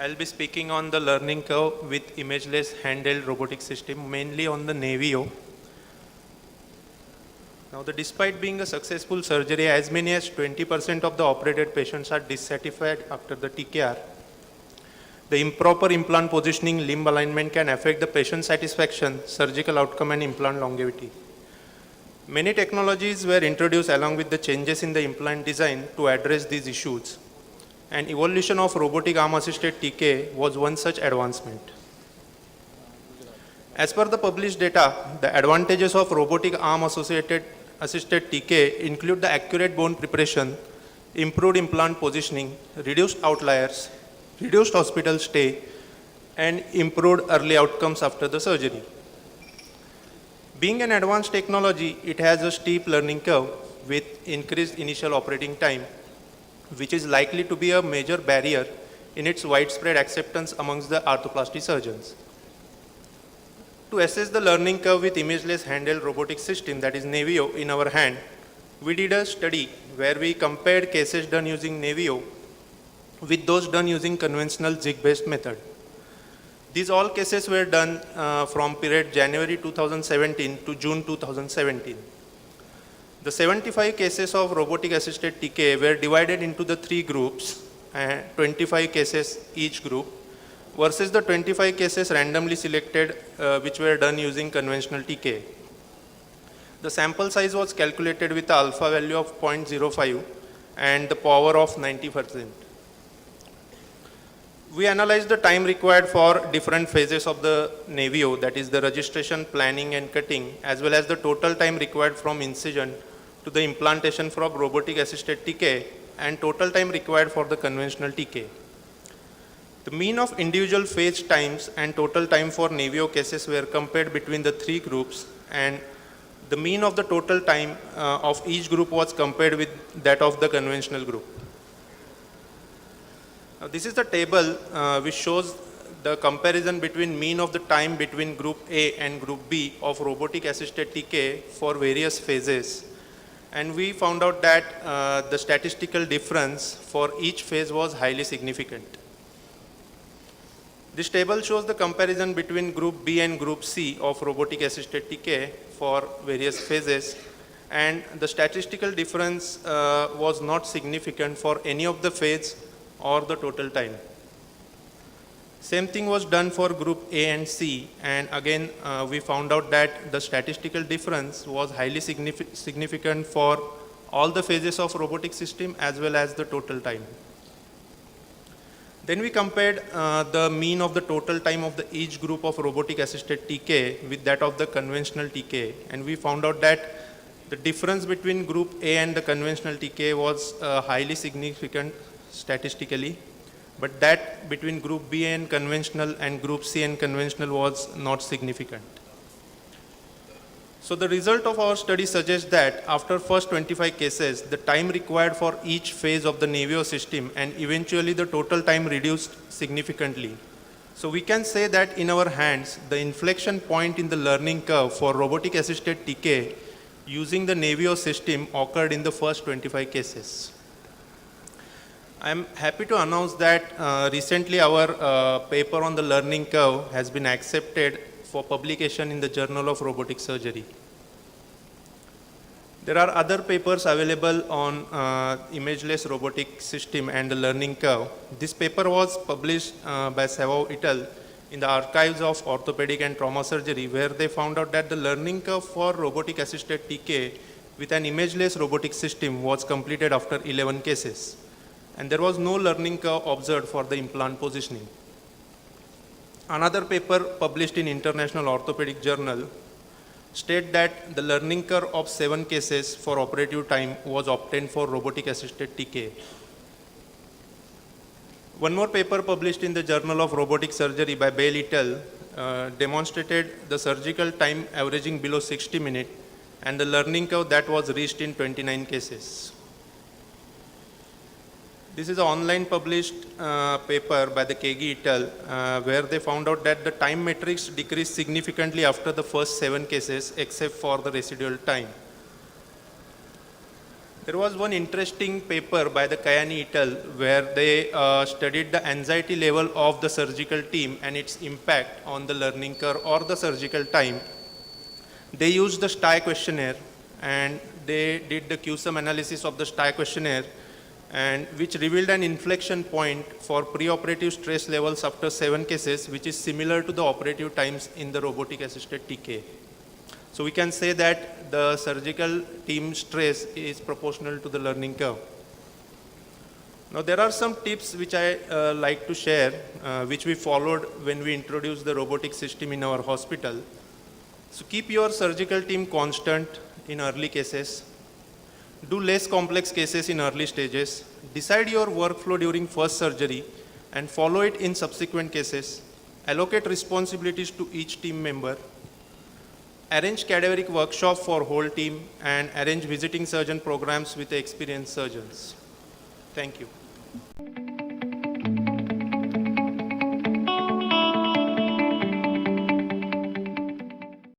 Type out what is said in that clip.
I'll be speaking on the learning curve with imageless handheld robotic system, mainly on the Navio. Now, despite being a successful surgery, as many as 20% of the operated patients are dissatisfied after the TKR. The improper implant positioning, limb alignment can affect the patient satisfaction, surgical outcome, and implant longevity. Many technologies were introduced along with the changes in the implant design to address these issues. And evolution of robotic arm-assisted TK was one such advancement. As per the published data, the advantages of robotic arm-assisted TK include the accurate bone preparation, improved implant positioning, reduced outliers, reduced hospital stay, and improved early outcomes after the surgery. Being an advanced technology, it has a steep learning curve with increased initial operating time, which is likely to be a major barrier in its widespread acceptance amongst the arthroplasty surgeons. To assess the learning curve with imageless handheld robotic system, that is Navio, in our hand, we did a study where we compared cases done using Navio with those done using conventional jig-based method. These all cases were done from period January 2017 to June 2017. The 75 cases of robotic assisted TK were divided into the 3 groups, 25 cases each group, versus the 25 cases randomly selected which were done using conventional TK. The sample size was calculated with the alpha value of 0.05 and the power of 90%. We analyzed the time required for different phases of the Navio, that is the registration, planning, and cutting, as well as the total time required from incision to the implantation from robotic assisted TK and total time required for the conventional TK. The mean of individual phase times and total time for Navio cases were compared between the 3 groups, and the mean of the total time of each group was compared with that of the conventional group. Now, this is the table which shows the comparison between mean of the time between group A and group B of robotic assisted TK for various phases. And we found out that the statistical difference for each phase was highly significant. This table shows the comparison between group B and group C of robotic assisted TK for various phases, and the statistical difference was not significant for any of the phase or the total time. Same thing was done for group A and C, and again we found out that the statistical difference was highly significant for all the phases of robotic system as well as the total time. Then we compared the mean of the total time of each group of robotic assisted TK with that of the conventional TK, and we found out that the difference between group A and the conventional TK was highly significant statistically, but that between group B and conventional and group C and conventional was not significant. So the result of our study suggests that after first 25 cases, the time required for each phase of the Navio system and eventually the total time reduced significantly. So we can say that in our hands, the inflection point in the learning curve for robotic assisted TK using the Navio system occurred in the first 25 cases. I am happy to announce that recently our paper on the learning curve has been accepted for publication in the Journal of Robotic Surgery. There are other papers available on imageless robotic system and the learning curve. This paper was published by Savao et al. In the archives of orthopedic and trauma surgery, where they found out that the learning curve for robotic assisted TK with an imageless robotic system was completed after 11 cases. And there was no learning curve observed for the implant positioning. Another paper published in International Orthopaedic Journal state that the learning curve of 7 cases for operative time was obtained for robotic assisted TK. One more paper published in the Journal of Robotic Surgery by Bale et al. Demonstrated the surgical time averaging below 60 minutes and the learning curve that was reached in 29 cases. This is an online published paper by the Kale et al. Where they found out that the time metrics decreased significantly after the first 7 cases except for the residual time. There was one interesting paper by the Kayani et al. Where they studied the anxiety level of the surgical team and its impact on the learning curve or the surgical time. They used the STI questionnaire and they did the QSUM analysis of the STI questionnaire, and which revealed an inflection point for preoperative stress levels after 7 cases, which is similar to the operative times in the robotic assisted TK. So we can say that the surgical team stress is proportional to the learning curve. Now there are some tips which I like to share, which we followed when we introduced the robotic system in our hospital. So keep your surgical team constant in early cases. Do less complex cases in early stages. Decide your workflow during first surgery and follow it in subsequent cases. Allocate responsibilities to each team member. Arrange cadaveric workshop for whole team and arrange visiting surgeon programs with experienced surgeons. Thank you.